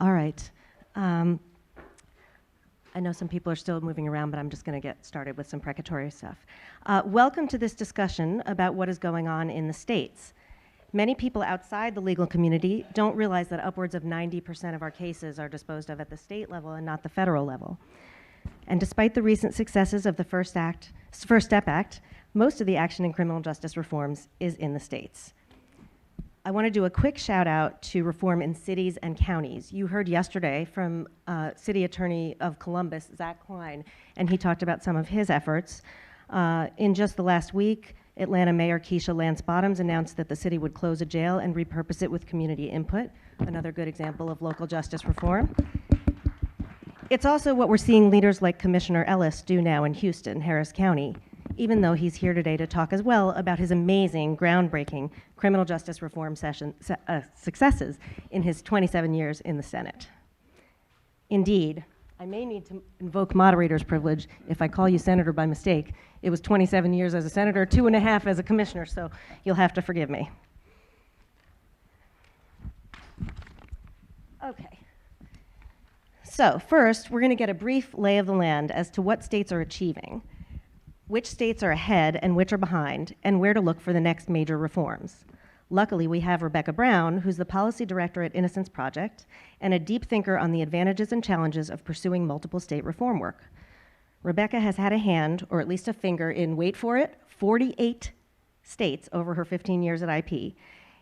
All right. I know some people are still moving around, but I'm just going to get started with some precatory stuff. Welcome to this discussion about what is going on in the states. Many people outside the legal community don't realize that upwards of 90% of our cases are disposed of at the state level and not the federal level. And despite the recent successes of the First Step Act, most of the action in criminal justice reforms is in the states. I want to do a quick shout out to reform in cities and counties. You heard yesterday from City Attorney of Columbus, Zach Klein, and he talked about some of his efforts. In just the last week, Atlanta Mayor Keisha Lance Bottoms announced that the city would close a jail and repurpose it with community input, another good example of local justice reform. It's also what we're seeing leaders like Commissioner Ellis do now in Houston, Harris County, even though he's here today to talk as well about his amazing, groundbreaking criminal justice reform successes in his 27 years in the Senate. Indeed, I may need to invoke moderator's privilege if I call you senator by mistake. It was 27 years as a senator, 2.5 as a commissioner, so you'll have to forgive me. Okay. So first, we're going to get a brief lay of the land as to what states are achieving, which states are ahead and which are behind, and where to look for the next major reforms. Luckily, we have Rebecca Brown, who's the policy director at Innocence Project, and a deep thinker on the advantages and challenges of pursuing multiple state reform work. Rebecca has had a hand, or at least a finger, in, wait for it, 48 states over her 15 years at IP.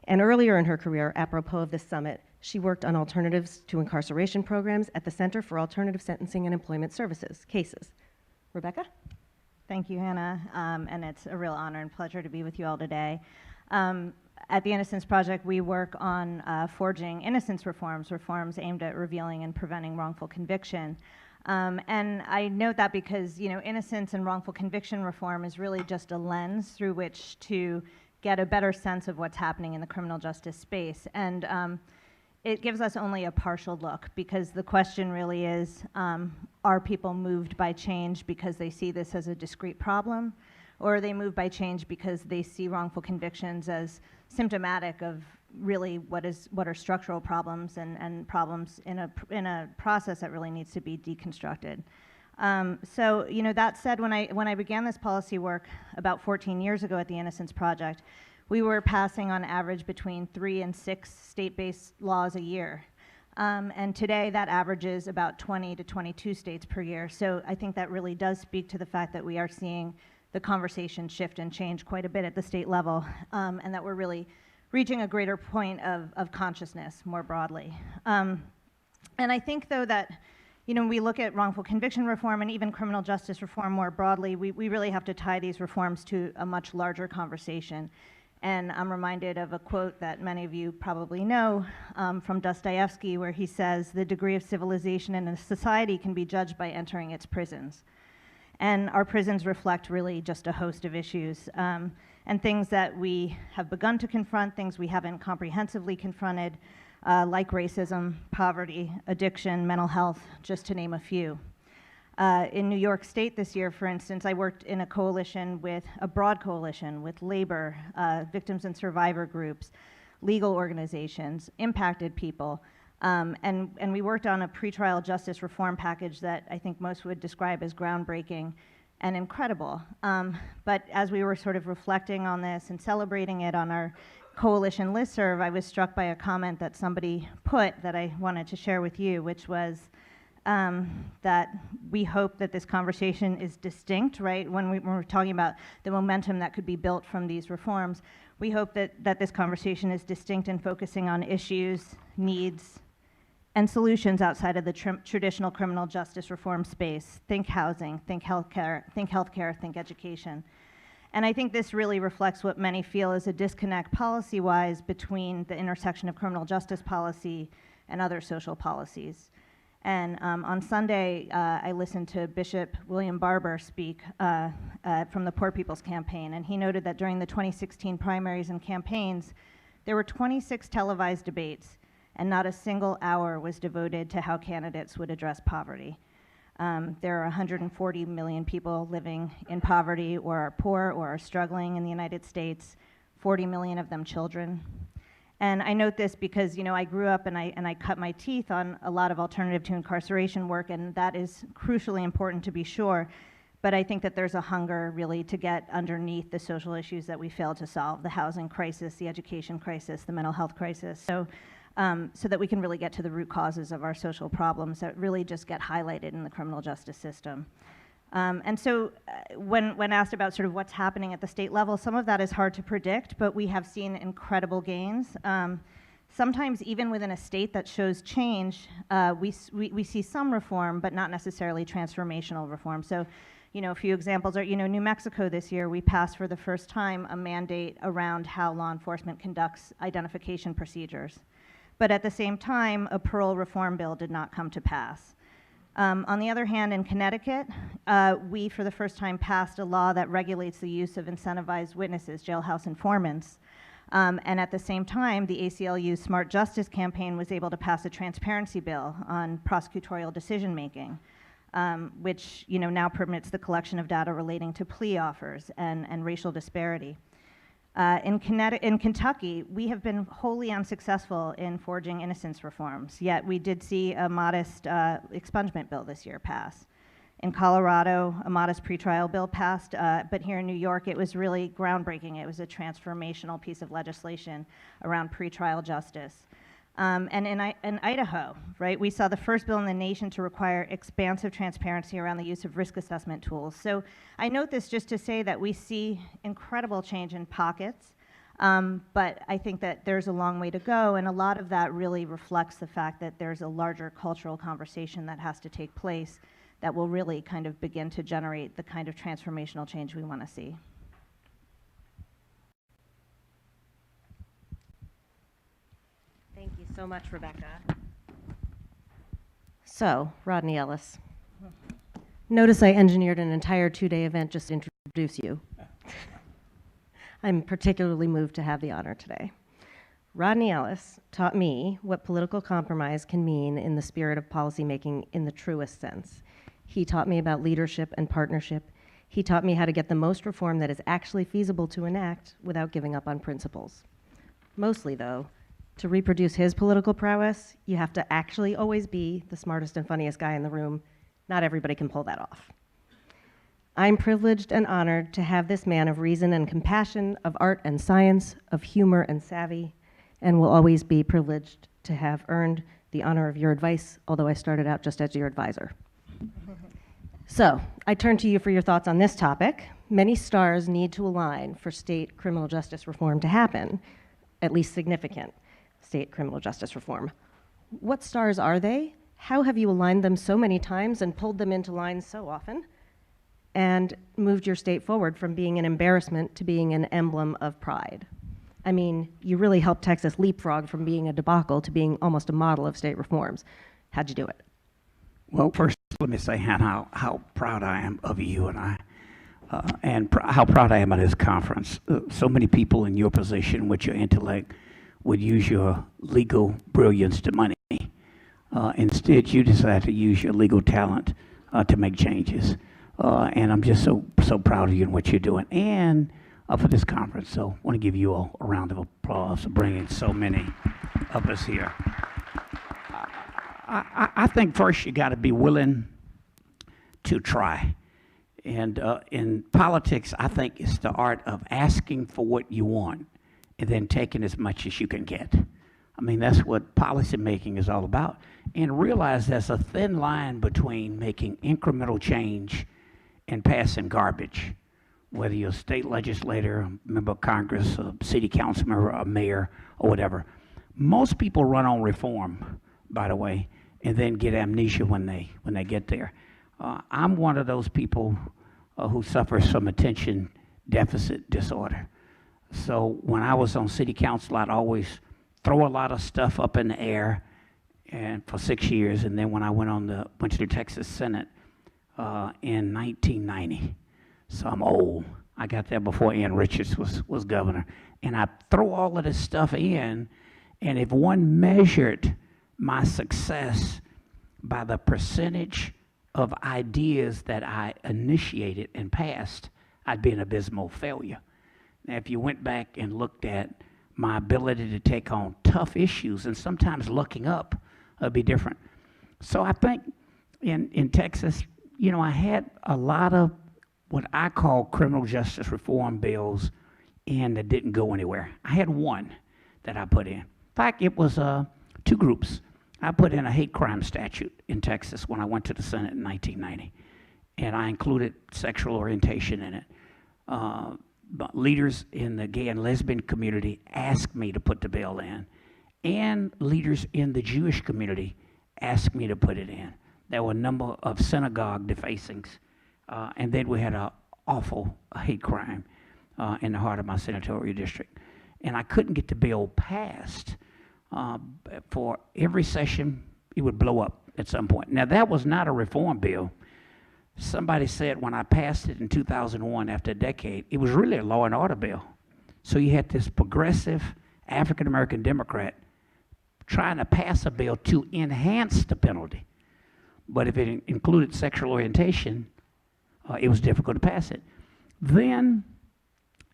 And earlier in her career, apropos of this summit, she worked on alternatives to incarceration programs at the Center for Alternative Sentencing and Employment Services, CASES. Rebecca? Thank you, Hannah, and it's a real honor and pleasure to be with you all today. At the Innocence Project, we work on forging innocence reforms aimed at revealing and preventing wrongful conviction. And I note that because, innocence and wrongful conviction reform is really just a lens through which to get a better sense of what's happening in the criminal justice space. And it gives us only a partial look, because the question really is, are people moved by change because they see this as a discrete problem, or are they moved by change because they see wrongful convictions as symptomatic of really what are structural problems and problems in a process that really needs to be deconstructed. So that said, when I began this policy work about 14 years ago at the Innocence Project, we were passing on average between 3 and 6 state-based laws a year. And today that averages about 20 to 22 states per year. So I think that really does speak to the fact that we are seeing the conversation shift and change quite a bit at the state level, and that we're really reaching a greater point of consciousness more broadly. And I think, though, that when we look at wrongful conviction reform and even criminal justice reform more broadly, we really have to tie these reforms to a much larger conversation. And I'm reminded of a quote that many of you probably know from Dostoevsky, where he says, "The degree of civilization in a society can be judged by entering its prisons." And our prisons reflect really just a host of issues and things that we have begun to confront, things we haven't comprehensively confronted, like racism, poverty, addiction, mental health, just to name a few. In New York State this year, for instance, I worked in a broad coalition with labor, victims and survivor groups, legal organizations, impacted people, and we worked on a pretrial justice reform package that I think most would describe as groundbreaking and incredible. But as we were sort of reflecting on this and celebrating it on our coalition listserv, I was struck by a comment that somebody put that I wanted to share with you, which was, that we hope that this conversation is distinct, right? When we're talking about the momentum that could be built from these reforms, we hope that this conversation is distinct in focusing on issues, needs, and solutions outside of the traditional criminal justice reform space. Think housing, think healthcare, think education. And I think this really reflects what many feel is a disconnect policy-wise between the intersection of criminal justice policy and other social policies. And on Sunday, I listened to Bishop William Barber speak from the Poor People's Campaign, and he noted that during the 2016 primaries and campaigns, there were 26 televised debates, and not a single hour was devoted to how candidates would address poverty. There are 140 million people living in poverty or are poor or are struggling in the United States, 40 million of them children. And I note this because, you know, I grew up and I cut my teeth on a lot of alternative to incarceration work, and that is crucially important to be sure. But I think that there's a hunger really to get underneath the social issues that we failed to solve, the housing crisis, the education crisis, the mental health crisis. So that we can really get to the root causes of our social problems that really just get highlighted in the criminal justice system. And so when asked about sort of what's happening at the state level, some of that is hard to predict, but we have seen incredible gains. Sometimes even within a state that shows change, we see some reform, but not necessarily transformational reform. So, you know, a few examples are, you know, New Mexico this year, we passed for the first time a mandate around how law enforcement conducts identification procedures. But at the same time, a parole reform bill did not come to pass. On the other hand, in Connecticut, we, for the first time, passed a law that regulates the use of incentivized witnesses, jailhouse informants. And at the same time, the ACLU's Smart Justice campaign was able to pass a transparency bill on prosecutorial decision-making, which, you know, now permits the collection of data relating to plea offers and racial disparity. In Kentucky, we have been wholly unsuccessful in forging innocence reforms, yet we did see a modest expungement bill this year pass. In Colorado, a modest pretrial bill passed, but here in New York, it was really groundbreaking. It was a transformational piece of legislation around pretrial justice. And in Idaho, right, we saw the first bill in the nation to require expansive transparency around the use of risk assessment tools. So I note this just to say that we see incredible change in pockets, but I think that there's a long way to go, and a lot of that really reflects the fact that there's a larger cultural conversation that has to take place that will really kind of begin to generate the kind of transformational change we want to see. Thank you so much, Rebecca. So, Rodney Ellis. Notice I engineered an entire two-day event just to introduce you. I'm particularly moved to have the honor today. Rodney Ellis taught me what political compromise can mean in the spirit of policymaking in the truest sense. He taught me about leadership and partnership. He taught me how to get the most reform that is actually feasible to enact without giving up on principles. Mostly, though, to reproduce his political prowess, you have to actually always be the smartest and funniest guy in the room. Not everybody can pull that off. I'm privileged and honored to have this man of reason and compassion, of art and science, of humor and savvy, and will always be privileged to have earned the honor of your advice, although I started out just as your advisor. So, I turn to you for your thoughts on this topic. Many stars need to align for state criminal justice reform to happen, at least significant state criminal justice reform. What stars are they? How have you aligned them so many times and pulled them into line so often? And moved your state forward from being an embarrassment to being an emblem of pride? I mean, you really helped Texas leapfrog from being a debacle to being almost a model of state reforms. How'd you do it? Well, first, let me say, Hanna, how proud I am of you and I, how proud I am of this conference. So many people in your position with your intellect would use your legal brilliance to money. Instead, you decided to use your legal talent to make changes. And I'm just so proud of you and what you're doing, and for this conference. So I want to give you all a round of applause for bringing so many of us here. I think first you got to be willing to try. And in politics, I think it's the art of asking for what you want and then taking as much as you can get. I mean, that's what policy making is all about. And realize there's a thin line between making incremental change and passing garbage, whether you're a state legislator, a member of Congress, a city council member, a mayor, or whatever. Most people run on reform, by the way, and then get amnesia when they get there. I'm one of those people who suffers from attention deficit disorder. So when I was on city council, I'd always throw a lot of stuff up in the air, and for 6 years, and then when I went to the Texas Senate in 1990, so I'm old. I got there before Ann Richards was governor, and I throw all of this stuff in, and if one measured my success by the percentage of ideas that I initiated and passed, I'd be an abysmal failure. Now, if you went back and looked at my ability to take on tough issues, and sometimes looking up would be different. So I think in Texas, you know, I had a lot of what I call criminal justice reform bills in that didn't go anywhere. I had one that I put in. In fact, it was two groups. I put in a hate crime statute in Texas when I went to the Senate in 1990, and I included sexual orientation in it. But leaders in the gay and lesbian community asked me to put the bill in, and leaders in the Jewish community asked me to put it in. There were a number of synagogue defacings, and then we had an awful hate crime in the heart of my senatorial district. And I couldn't get the bill passed. For every session, it would blow up at some point. Now, that was not a reform bill. Somebody said when I passed it in 2001, after a decade, it was really a law and order bill. So you had this progressive African-American Democrat trying to pass a bill to enhance the penalty. But if it included sexual orientation, it was difficult to pass it. Then,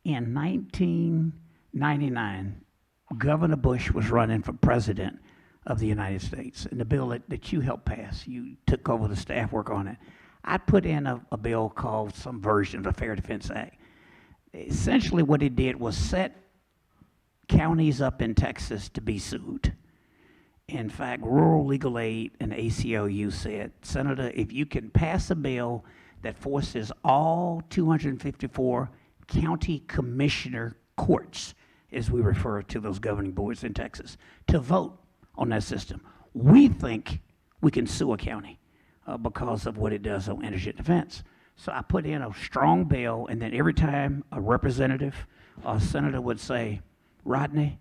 in 1999, Governor Bush was running for president of the United States. And the bill that you helped pass, you took over the staff work on it. I put in a bill called some version of the Fair Defense Act. Essentially what it did was set counties up in Texas to be sued. In fact, Rural Legal Aid and ACLU said, Senator, if you can pass a bill that forces all 254 county commissioner courts, as we refer to those governing boards in Texas, to vote on that system, we think we can sue a county because of what it does on indigent defense. So I put in a strong bill, and then every time a representative or a senator would say, Rodney,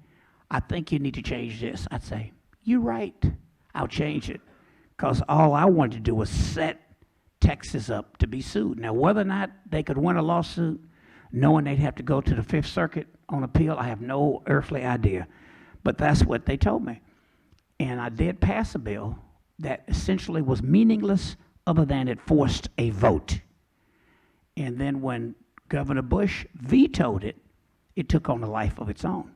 I think you need to change this, I'd say, you're right, I'll change it. Because all I wanted to do was set Texas up to be sued. Now, whether or not they could win a lawsuit, knowing they'd have to go to the Fifth Circuit on appeal, I have no earthly idea. But that's what they told me. And I did pass a bill that essentially was meaningless other than it forced a vote. And then when Governor Bush vetoed it, it took on a life of its own.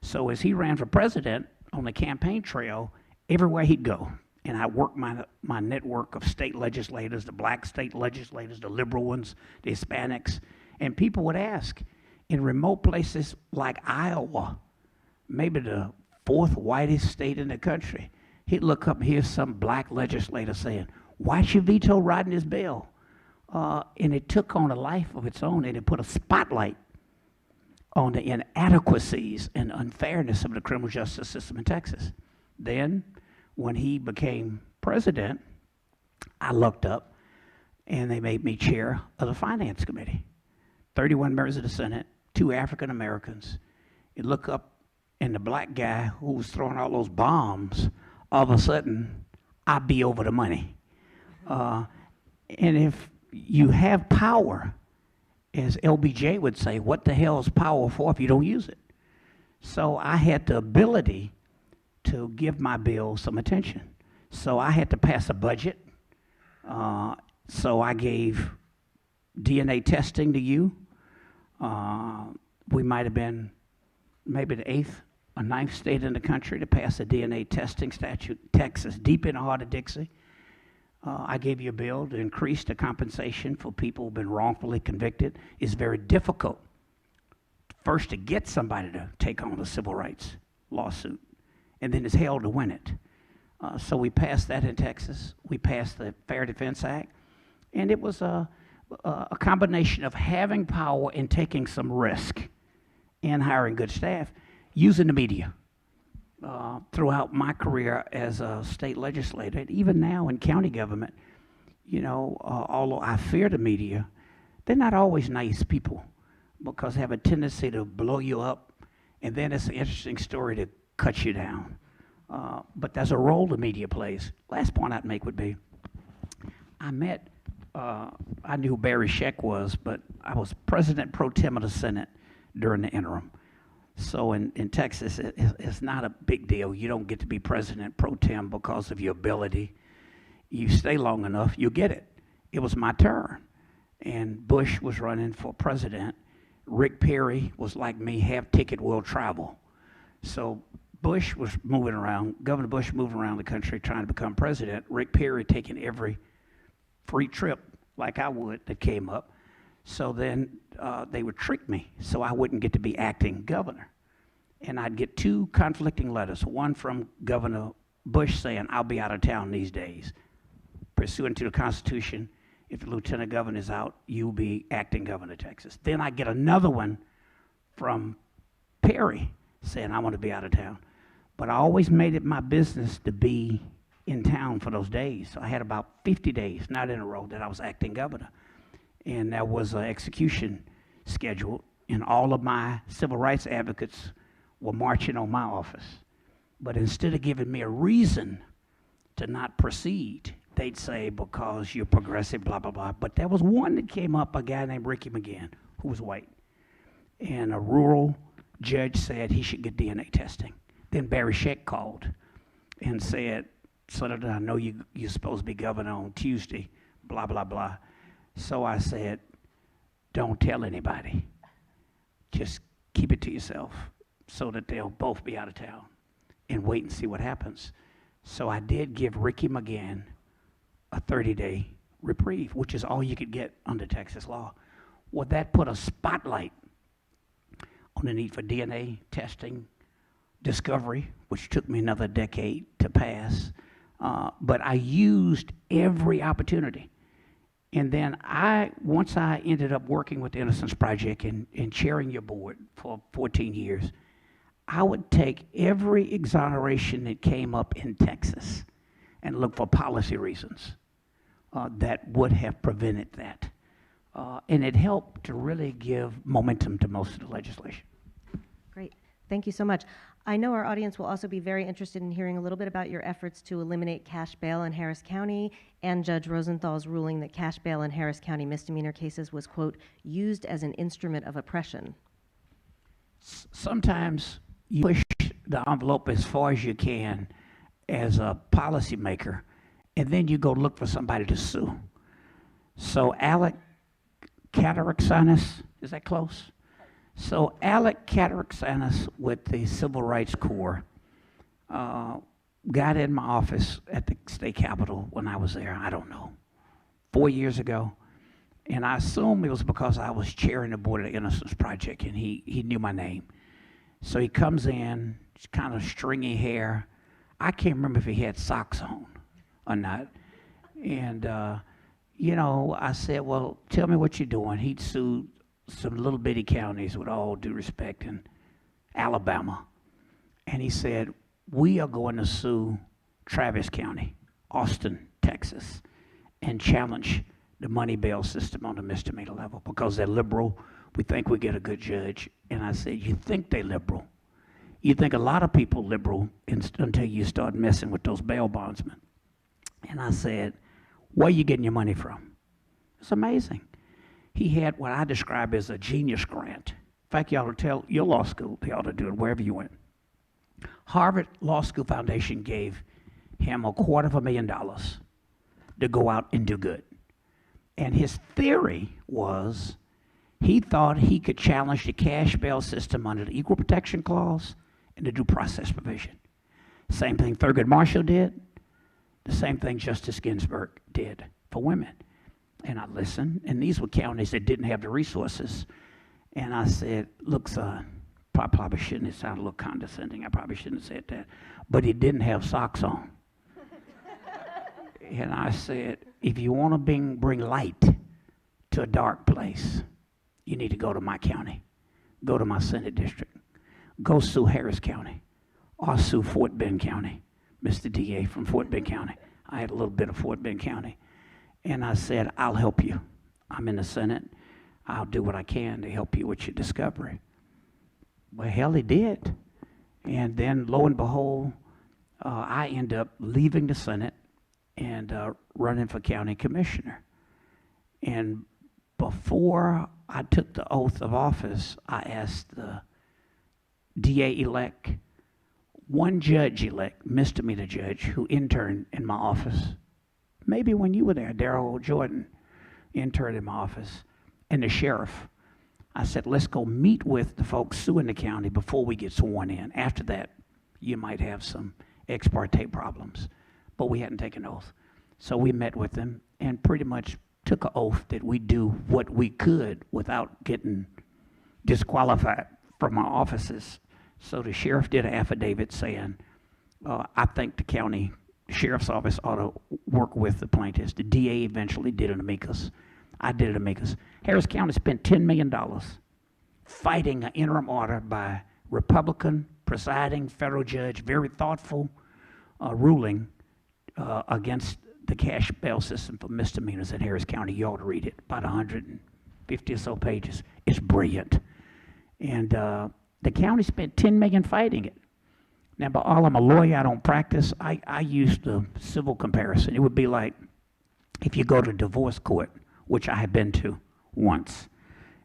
So as he ran for president on the campaign trail, everywhere he'd go, and I worked my network of state legislators, the black state legislators, the liberal ones, the Hispanics, and people would ask, in remote places like Iowa, maybe the fourth whitest state in the country, he'd look up and hear some black legislator saying, why'd you veto Rodney's bill? And it took on a life of its own, and it put a spotlight on the inadequacies and unfairness of the criminal justice system in Texas. Then, when he became president, I looked up, and they made me chair of the Finance Committee. 31 members of the Senate, 2 African Americans. You look up, and the black guy who was throwing all those bombs, all of a sudden, I'd be over the money. And if you have power, as LBJ would say, what the hell is power for if you don't use it? So I had the ability to give my bill some attention. So I had to pass a budget. So I gave DNA testing to you. We might have been maybe the 8th or 9th state in the country to pass a DNA testing statute. Texas, deep in the heart of Dixie. I gave you a bill to increase the compensation for people who've been wrongfully convicted. It's very difficult, first, to get somebody to take on a civil rights lawsuit, and then it's hell to win it. So we passed that in Texas. We passed the Fair Defense Act, and it was a combination of having power and taking some risk and hiring good staff, using the media. Throughout my career as a state legislator, and even now in county government, you know, although I fear the media, they're not always nice people because they have a tendency to blow you up, and then it's an interesting story to cut you down. But there's a role the media plays. Last point I'd make would be, I knew who Barry Scheck was, but I was president pro tem of the Senate during the interim. So in Texas, it's not a big deal. You don't get to be president pro tem because of your ability. You stay long enough, you get it. It was my turn. And Bush was running for president. Rick Perry was like me, half ticket will travel. So Bush was moving around, Governor Bush moving around the country trying to become president. Rick Perry taking every free trip like I would that came up. So then they would trick me so I wouldn't get to be acting governor. And I'd get two conflicting letters, one from Governor Bush saying, I'll be out of town these days. Pursuant to the Constitution, if the lieutenant governor is out, you'll be acting governor of Texas. Then I get another one from Perry saying I want to be out of town. But I always made it my business to be in town for those days. So I had about 50 days, not in a row, that I was acting governor. And there was an execution scheduled, and all of my civil rights advocates were marching on my office. But instead of giving me a reason to not proceed, they'd say, because you're progressive, blah, blah, blah. But there was one that came up, a guy named Ricky McGann, who was white. And a rural judge said he should get DNA testing. Then Barry Scheck called and said, Senator, I know you're supposed to be governor on Tuesday, blah, blah, blah. So I said, don't tell anybody. Just keep it to yourself so that they'll both be out of town and wait and see what happens. So I did give Ricky McGann a 30-day reprieve, which is all you could get under Texas law. Well, that put a spotlight on the need for DNA testing, discovery, which took me another decade to pass. But I used every opportunity. And then once I ended up working with the Innocence Project and chairing your board for 14 years, I would take every exoneration that came up in Texas and look for policy reasons that would have prevented that. And it helped to really give momentum to most of the legislation. Great. Thank you so much. I know our audience will also be very interested in hearing a little bit about your efforts to eliminate cash bail in Harris County and Judge Rosenthal's ruling that cash bail in Harris County misdemeanor cases was, quote, used as an instrument of oppression. Sometimes you push the envelope as far as you can as a policymaker, and then you go look for somebody to sue. So Alec Catterick, is that close? So Alec Catterick with the Civil Rights Corps got in my office at the state capitol when I was there, I don't know, 4 years ago. And I assume it was because I was chairing the board of the Innocence Project and he knew my name. So he comes in, kind of stringy hair. I can't remember if he had socks on or not. And, you know, I said, well, tell me what you're doing. He'd sued some little bitty counties, with all due respect, in Alabama. And he said, we are going to sue Travis County, Austin, Texas, and challenge the money bail system on the misdemeanor level because they're liberal. We think we get a good judge. And I said, you think they're liberal? You think a lot of people liberal until you start messing with those bail bondsmen. And I said, where are you getting your money from? It's amazing. He had what I describe as a genius grant. In fact, you ought to tell your law school, they ought to do it wherever you went. Harvard Law School Foundation gave him $250,000 to go out and do good. And his theory was he thought he could challenge the cash bail system under the Equal Protection Clause and the due process provision. Same thing Thurgood Marshall did, the same thing Justice Ginsburg did for women. And I listened, and these were counties that didn't have the resources. And I said, look, son, probably shouldn't have sounded a little condescending. I probably shouldn't have said that. But he didn't have socks on. And I said, if you want to bring light to a dark place, you need to go to my county. Go to my Senate district. Go sue Harris County. Or sue Fort Bend County. Mr. DA from Fort Bend County. I had a little bit of Fort Bend County. And I said, I'll help you. I'm in the Senate. I'll do what I can to help you with your discovery. Well, hell, he did. And then, lo and behold, I end up leaving the Senate and running for county commissioner. And before I took the oath of office, I asked the DA-elect, one judge-elect, misdemeanor judge, who interned in my office, maybe when you were there, Darrell Jordan interned in my office, and the sheriff. I said, let's go meet with the folks suing the county before we get sworn in. After that, you might have some ex parte problems. But we hadn't taken an oath. So we met with them and pretty much took an oath that we'd do what we could without getting disqualified from our offices. So the sheriff did an affidavit saying, I think the county sheriff's office ought to work with the plaintiffs. The DA eventually did an amicus. I did an amicus. Harris County spent $10 million fighting an interim order by Republican presiding federal judge, very thoughtful ruling against the cash bail system for misdemeanors in Harris County. You ought to read it, about 150 or so pages. It's brilliant. And the county spent $10 million fighting it. Now, by all, I'm a lawyer, I don't practice. I use the civil comparison. It would be like if you go to divorce court, which I have been to once,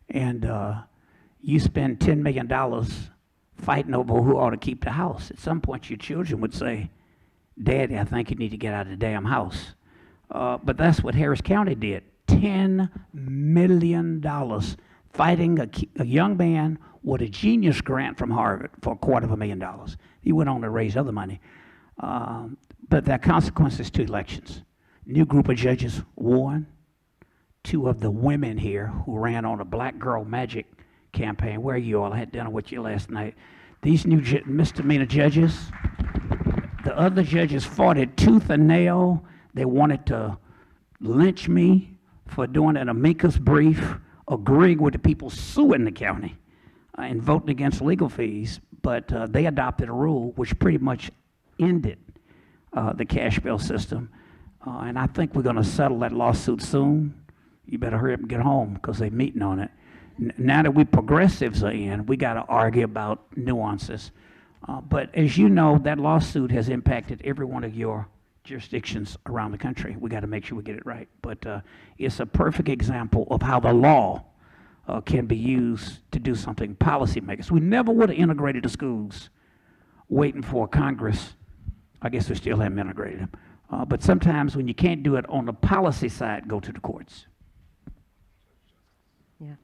and you spend $10 million fighting over who ought to keep the house. At some point, your children would say, Daddy, I think you need to get out of the damn house. But that's what Harris County did. $10 million fighting a young man with a genius grant from Harvard for $250,000. He went on to raise other money. But there are consequences to elections. New group of judges won. Two of the women here who ran on a Black Girl Magic campaign. Where are you all? I had dinner with you last night. These new misdemeanor judges, the other judges fought it tooth and nail. They wanted to lynch me for doing an amicus brief, agreeing with the people suing the county and voting against legal fees. But they adopted a rule which pretty much ended the cash bail system. And I think we're going to settle that lawsuit soon. You better hurry up and get home because they're meeting on it. Now that we progressives are in, we got to argue about nuances. But as you know, that lawsuit has impacted every one of your jurisdictions around the country. We got to make sure we get it right. But it's a perfect example of how the law can be used to do something. Policymakers. We never would have integrated the schools waiting for Congress. I guess we still haven't integrated them. But sometimes when you can't do it on the policy side, go to the courts. Yeah.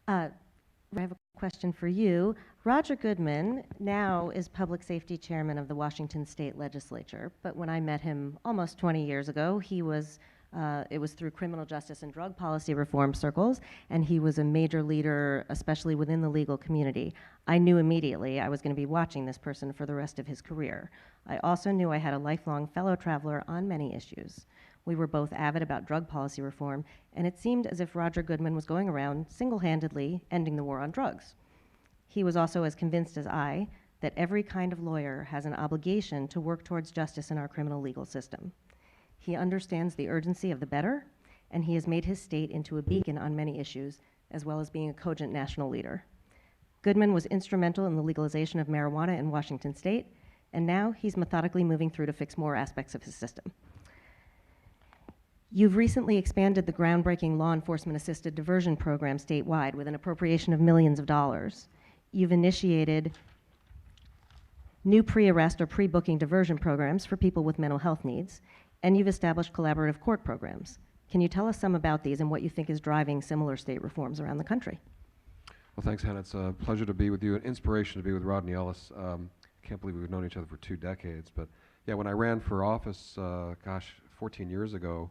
I have a question for you. Roger Goodman now is public safety chairman of the Washington State Legislature, but when I met him almost 20 years ago, he was, it was through criminal justice and drug policy reform circles, and he was a major leader, especially within the legal community. I knew immediately I was going to be watching this person for the rest of his career. I also knew I had a lifelong fellow traveler on many issues. We were both avid about drug policy reform, and it seemed as if Roger Goodman was going around single-handedly ending the war on drugs. He was also as convinced as I that every kind of lawyer has an obligation to work towards justice in our criminal legal system. He understands the urgency of the better, and he has made his state into a beacon on many issues, as well as being a cogent national leader. Goodman was instrumental in the legalization of marijuana in Washington State, and now he's methodically moving through to fix more aspects of his system. You've recently expanded the groundbreaking law enforcement-assisted diversion program statewide with an appropriation of millions of dollars. You've initiated new pre-arrest or pre-booking diversion programs for people with mental health needs, and you've established collaborative court programs. Can you tell us some about these and what you think is driving similar state reforms around the country? Well, thanks, Hannah. It's a pleasure to be with you, an inspiration to be with Rodney Ellis. I can't believe we've known each other for 2 decades, but yeah, when I ran for office, 14 years ago,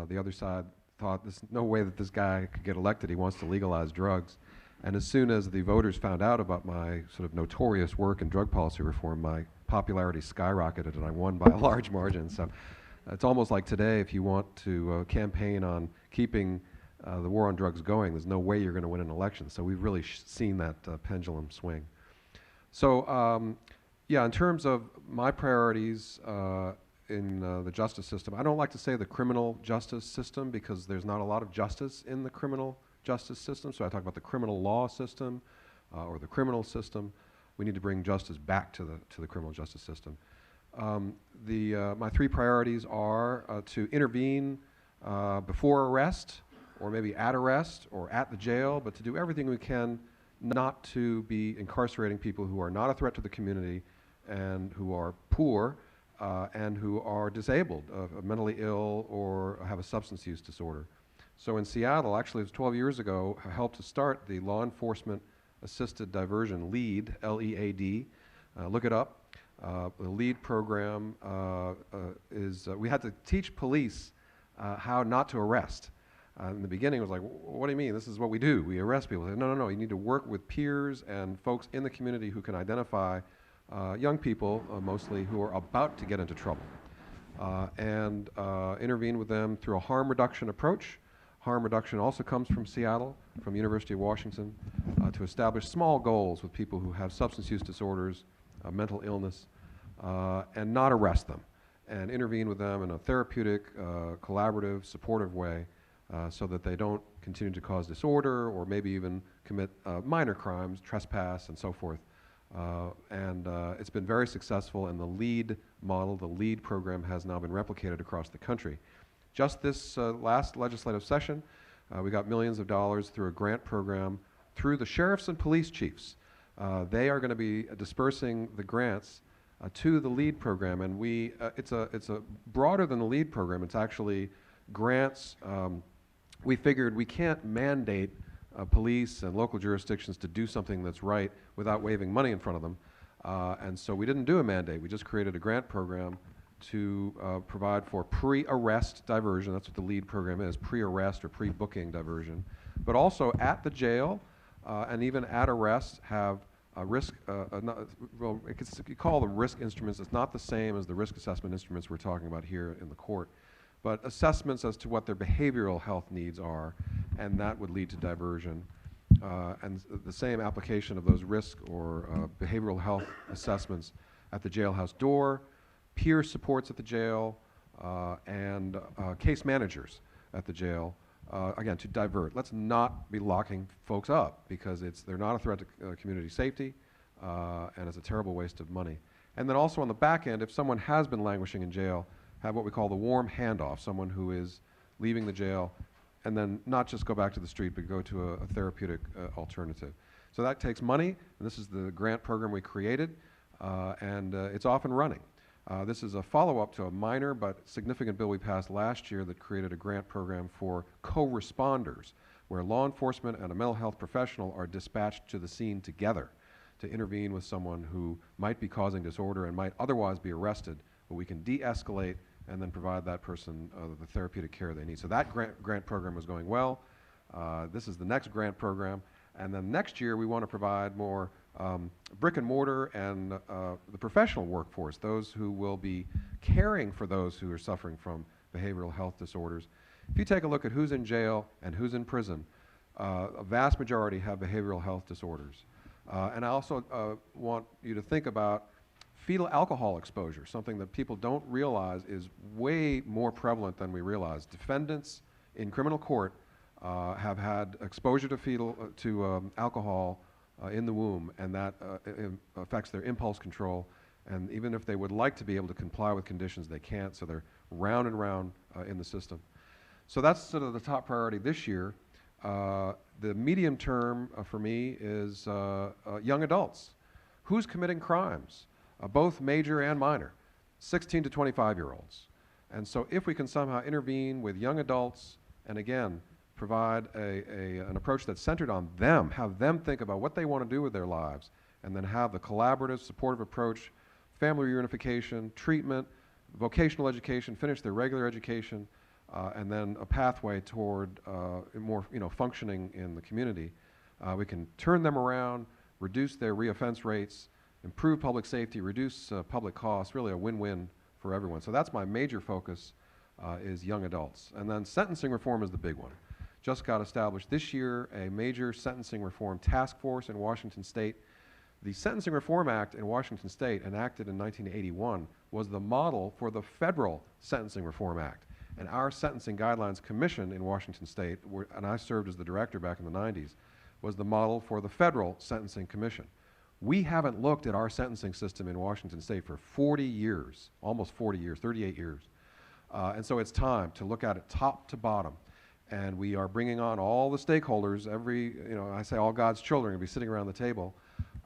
the other side thought there's no way that this guy could get elected. He wants to legalize drugs. And as soon as the voters found out about my sort of notorious work in drug policy reform, my popularity skyrocketed and I won by a large margin. So it's almost like today, if you want to campaign on keeping the war on drugs going, there's no way you're going to win an election. So we've really seen that pendulum swing. So yeah, in terms of my priorities in the justice system, I don't like to say the criminal justice system because there's not a lot of justice in the criminal justice system. So I talk about the criminal law system or the criminal system. We need to bring justice back to the criminal justice system. My 3 priorities are to intervene before arrest, or maybe at arrest, or at the jail, but to do everything we can not to be incarcerating people who are not a threat to the community and who are poor and who are disabled, mentally ill, or have a substance use disorder. So in Seattle, actually it was 12 years ago, I helped to start the Law Enforcement Assisted Diversion, LEAD, L-E-A-D. Look it up. The LEAD program we had to teach police how not to arrest. In the beginning, it was like, what do you mean? This is what we do. We arrest people. Said, no, you need to work with peers and folks in the community who can identify young people, mostly, who are about to get into trouble. And intervene with them through a harm reduction approach. Harm reduction also comes from Seattle, from University of Washington, to establish small goals with people who have substance use disorders, mental illness, and not arrest them, and intervene with them in a therapeutic, collaborative, supportive way so that they don't continue to cause disorder or maybe even commit minor crimes, trespass, and so forth. It's been very successful, and the LEAD model, the LEAD program, has now been replicated across the country. Just this last legislative session, we got millions of dollars through a grant program through the sheriffs and police chiefs. They are going to be dispersing the grants to the LEAD program, and it's a broader than the LEAD program. It's actually grants. We figured we can't mandate police and local jurisdictions to do something that's right without waving money in front of them, and so we didn't do a mandate. We just created a grant program to provide for pre-arrest diversion. That's what the LEAD program is, pre-arrest or pre-booking diversion. But also at the jail and even at arrest have a risk, you call them risk instruments. It's not the same as the risk assessment instruments we're talking about here in the court, but assessments as to what their behavioral health needs are, and that would lead to diversion. And the same application of those risk or behavioral health assessments at the jailhouse door, peer supports at the jail, and case managers at the jail, again, to divert. Let's not be locking folks up because they're not a threat to community safety, and it's a terrible waste of money. And then also on the back end, if someone has been languishing in jail, have what we call the warm handoff, someone who is leaving the jail, and then not just go back to the street, but go to a therapeutic alternative. So that takes money, and this is the grant program we created, and it's off and running. This is a follow-up to a minor but significant bill we passed last year that created a grant program for co-responders, where law enforcement and a mental health professional are dispatched to the scene together to intervene with someone who might be causing disorder and might otherwise be arrested, but we can de-escalate and then provide that person the therapeutic care they need. So that grant program is going well. This is the next grant program. And then next year we want to provide more brick and mortar and the professional workforce, those who will be caring for those who are suffering from behavioral health disorders. If you take a look at who's in jail and who's in prison, a vast majority have behavioral health disorders. And I also want you to think about fetal alcohol exposure, something that people don't realize is way more prevalent than we realize. Defendants in criminal court have had exposure to alcohol in the womb, and that affects their impulse control. And even if they would like to be able to comply with conditions, they can't, so they're round and round in the system. So that's sort of the top priority this year. The medium term for me is young adults. Who's committing crimes, both major and minor? 16 to 25-year-olds. And so if we can somehow intervene with young adults, and again, provide an approach that's centered on them, have them think about what they want to do with their lives, and then have the collaborative, supportive approach, family reunification, treatment, vocational education, finish their regular education, and then a pathway toward more functioning in the community. We can turn them around, reduce their reoffense rates, improve public safety, reduce public costs, really a win-win for everyone. So that's my major focus, is young adults. And then sentencing reform is the big one. Just got established this year a major sentencing reform task force in Washington State. The Sentencing Reform Act in Washington State, enacted in 1981, was the model for the federal Sentencing Reform Act. And our Sentencing Guidelines Commission in Washington State, and I served as the director back in the 90s, was the model for the Federal Sentencing Commission. We haven't looked at our sentencing system in Washington State for 40 years, almost 40 years, 38 years. And so it's time to look at it top to bottom. And we are bringing on all the stakeholders, I say all God's children, will be sitting around the table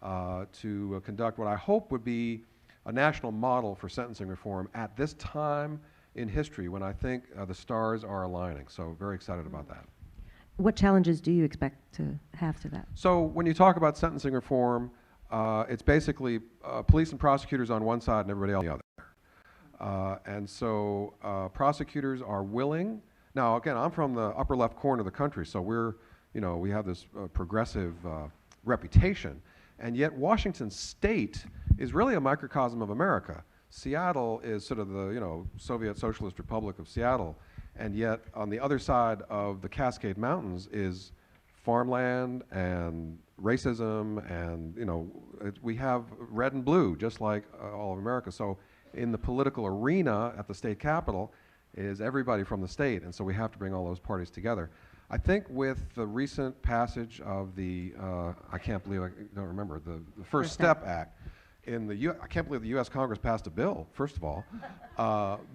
to conduct what I hope would be a national model for sentencing reform at this time in history when I think the stars are aligning. So very excited about that. What challenges do you expect to have to that? So when you talk about sentencing reform, it's basically police and prosecutors on one side and everybody else on the other. And so prosecutors are willing. Now, again, I'm from the upper left corner of the country, so we have this progressive reputation. And yet Washington State is really a microcosm of America. Seattle is sort of the Soviet Socialist Republic of Seattle, and yet on the other side of the Cascade Mountains is farmland and racism, and we have red and blue just like all of America. So in the political arena at the state capitol is everybody from the state, and so we have to bring all those parties together. I think with the recent passage of the, I can't believe I don't remember, the First Step Act, I can't believe the U.S. Congress passed a bill, first of all,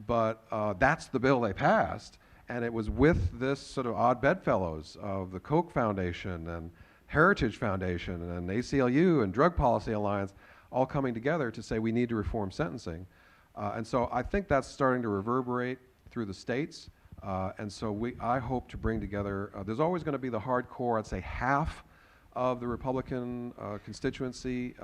but that's the bill they passed, and it was with this sort of odd bedfellows of the Koch Foundation and Heritage Foundation and ACLU and Drug Policy Alliance all coming together to say we need to reform sentencing. And so I think that's starting to reverberate through the states. And so I hope to bring together, there's always going to be the hardcore, I'd say half of the Republican constituency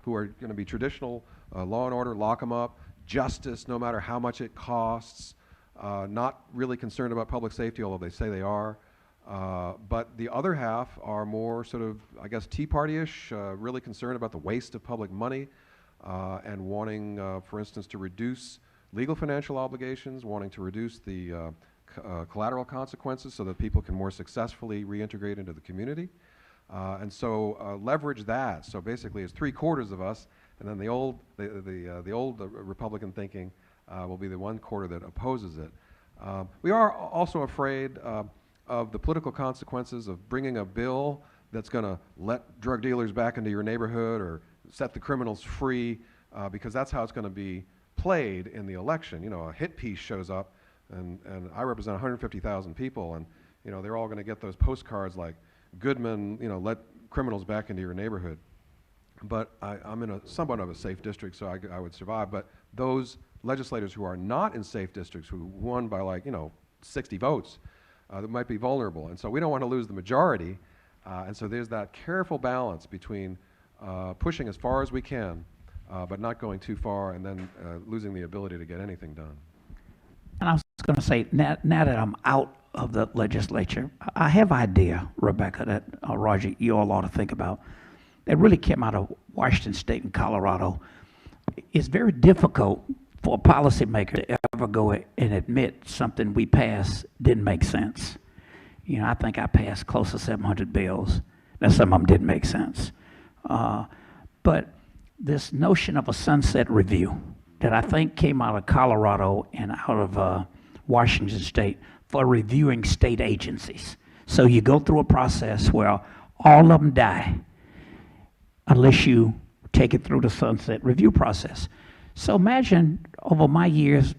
who are going to be traditional law and order, lock them up, justice no matter how much it costs, not really concerned about public safety, although they say they are. But the other half are more sort of, I guess, Tea Party-ish, really concerned about the waste of public money and wanting, for instance, to reduce legal financial obligations, wanting to reduce the collateral consequences so that people can more successfully reintegrate into the community. And so leverage that. So basically it's 3/4 of us, and then the old Republican thinking will be the 1/4 that opposes it. We are also afraid of the political consequences of bringing a bill that's going to let drug dealers back into your neighborhood or set the criminals free, because that's how it's going to be played in the election. A hit piece shows up, and I represent 150,000 people, and they're all going to get those postcards like Goodman, let criminals back into your neighborhood. But I'm in somewhat of a safe district, so I would survive. But those legislators who are not in safe districts, who won by 60 votes, that might be vulnerable. And so we don't want to lose the majority. And so there's that careful balance between pushing as far as we can, but not going too far, and then losing the ability to get anything done. And I was going to say, now that I'm out of the legislature, I have an idea, Rebecca, that Roger, you all ought to think about. That really came out of Washington State and Colorado. It's very difficult for a policymaker to ever go and admit something we passed didn't make sense. I think I passed close to 700 bills. Now, some of them didn't make sense. But this notion of a sunset review that I think came out of Colorado and out of Washington State for reviewing state agencies. So you go through a process where all of them die unless you take it through the sunset review process. So imagine over my years,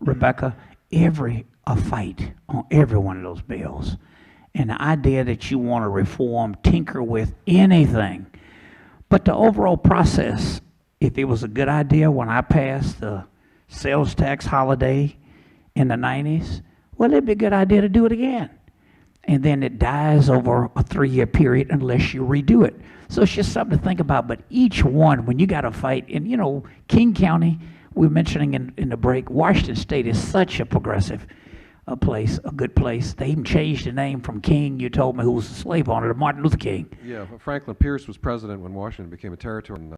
Rebecca, a fight on every one of those bills. And the idea that you want to reform, tinker with anything. But the overall process, if it was a good idea when I passed the sales tax holiday in the 90s, well, it'd be a good idea to do it again. And then it dies over a 3-year period unless you redo it. So it's just something to think about. But each one, when you got to fight, and King County, we were mentioning in the break, Washington State is such a progressive place, a good place. They even changed the name from King, you told me, who was a slave owner, to Martin Luther King. Yeah, Franklin Pierce was president when Washington became a territory, and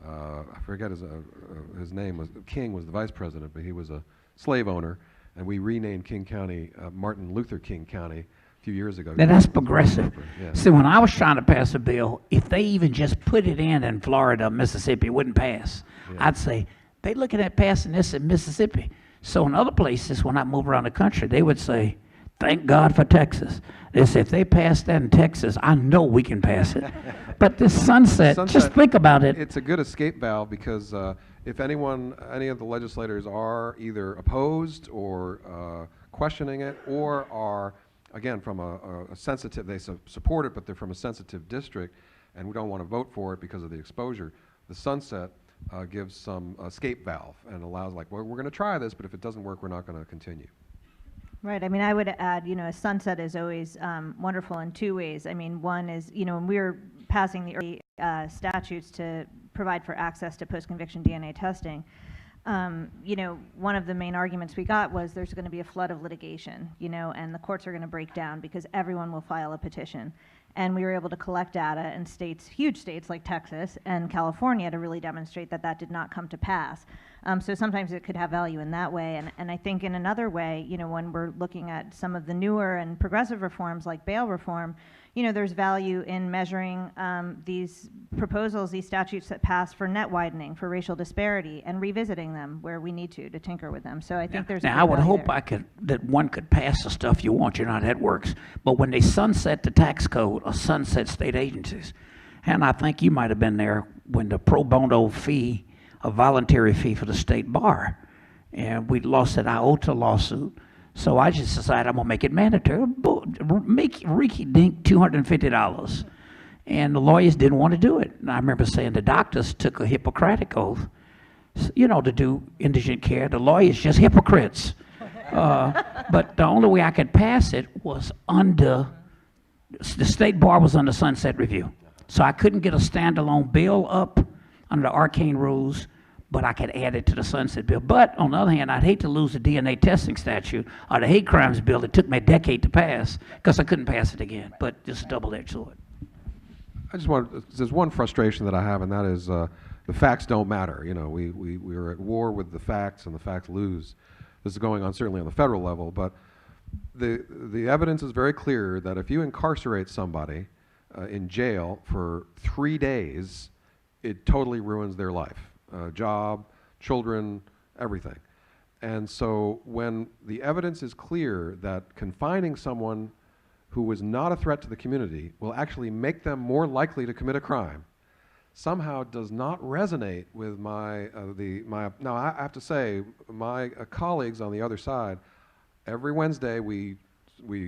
I forget his name. King was the vice president, but he was a slave owner, and we renamed King County Martin Luther King County a few years ago. Now that's progressive. Yeah. See, when I was trying to pass a bill, if they even just put it in Florida, Mississippi, it wouldn't pass. Yeah. I'd say, they looking at passing this in Mississippi. So in other places, when I move around the country, they would say, thank God for Texas. They say, if they pass that in Texas, I know we can pass it. But this sunset, just think about it. It's a good escape valve because if any of the legislators are either opposed or questioning it, or are, again, from a sensitive, they support it, but they're from a sensitive district, and we don't want to vote for it because of the exposure, the sunset gives some escape valve and allows, like, well, we're going to try this, but if it doesn't work, we're not going to continue. Right. I mean, I would add, a sunset is always wonderful in two ways. I mean, one is, when we were passing the early statutes to provide for access to post-conviction DNA testing, one of the main arguments we got was there's going to be a flood of litigation, and the courts are going to break down because everyone will file a petition. And we were able to collect data in states, huge states like Texas and California, to really demonstrate that that did not come to pass. So sometimes it could have value in that way. And I think in another way, when we're looking at some of the newer and progressive reforms like bail reform, there's value in measuring these proposals, these statutes that pass for net widening, for racial disparity, and revisiting them where we need to tinker with them. So I think there's. Now, I would hope that one could pass the stuff you want. You know how that works. But when they sunset the tax code or sunset state agencies, and I think you might have been there when the pro bono fee, a voluntary fee for the state bar, and we lost that IOTA lawsuit. So I just decided I'm gonna make it mandatory. Make Ricky Dink $250. And the lawyers didn't want to do it. And I remember saying the doctors took a Hippocratic oath, to do indigent care. The lawyers just hypocrites. But the only way I could pass it was the state bar was under sunset review. So I couldn't get a standalone bill up under the arcane rules, but I could add it to the sunset bill. But on the other hand, I'd hate to lose the DNA testing statute or the hate crimes bill that took me a decade to pass because I couldn't pass it again. But just a double-edged sword. There's one frustration that I have, and that is the facts don't matter. We are at war with the facts, and the facts lose. This is going on certainly on the federal level, but the evidence is very clear that if you incarcerate somebody in jail for 3 days, it totally ruins their life. Job, children, everything. And so when the evidence is clear that confining someone who was not a threat to the community will actually make them more likely to commit a crime, somehow does not resonate with now I have to say, my colleagues on the other side, every Wednesday we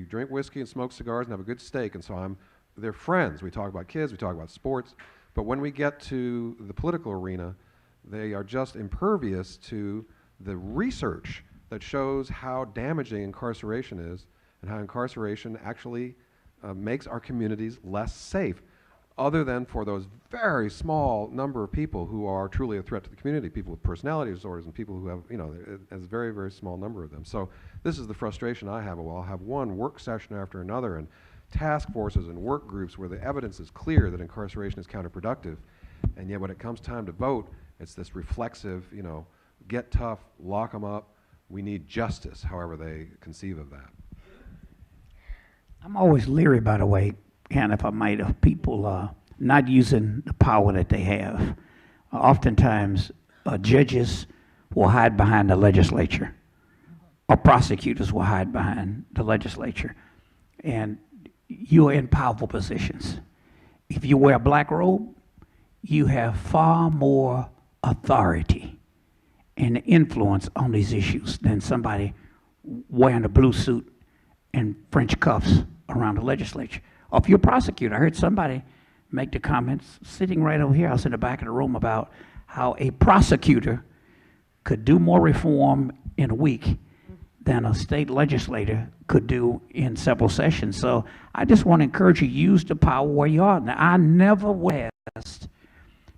drink whiskey and smoke cigars and have a good steak, and so they're friends. We talk about kids, we talk about sports, but when we get to the political arena, they are just impervious to the research that shows how damaging incarceration is and how incarceration actually makes our communities less safe, other than for those very small number of people who are truly a threat to the community, people with personality disorders and people who have, as a very, very small number of them. So this is the frustration I have. I'll have one work session after another and task forces and work groups where the evidence is clear that incarceration is counterproductive, and yet when it comes time to vote, it's this reflexive, get tough, lock them up. We need justice, however they conceive of that. I'm always leery, by the way, Hanna, if I might, of people not using the power that they have. Oftentimes, judges will hide behind the legislature, or prosecutors will hide behind the legislature. And you're in powerful positions. If you wear a black robe, you have far more authority and influence on these issues than somebody wearing a blue suit and French cuffs around the legislature. Or if you're a prosecutor, I heard somebody make the comments sitting right over here, I was in the back of the room, about how a prosecutor could do more reform in a week than a state legislator could do in several sessions. So I just want to encourage you, use the power where you are. Now, I never passed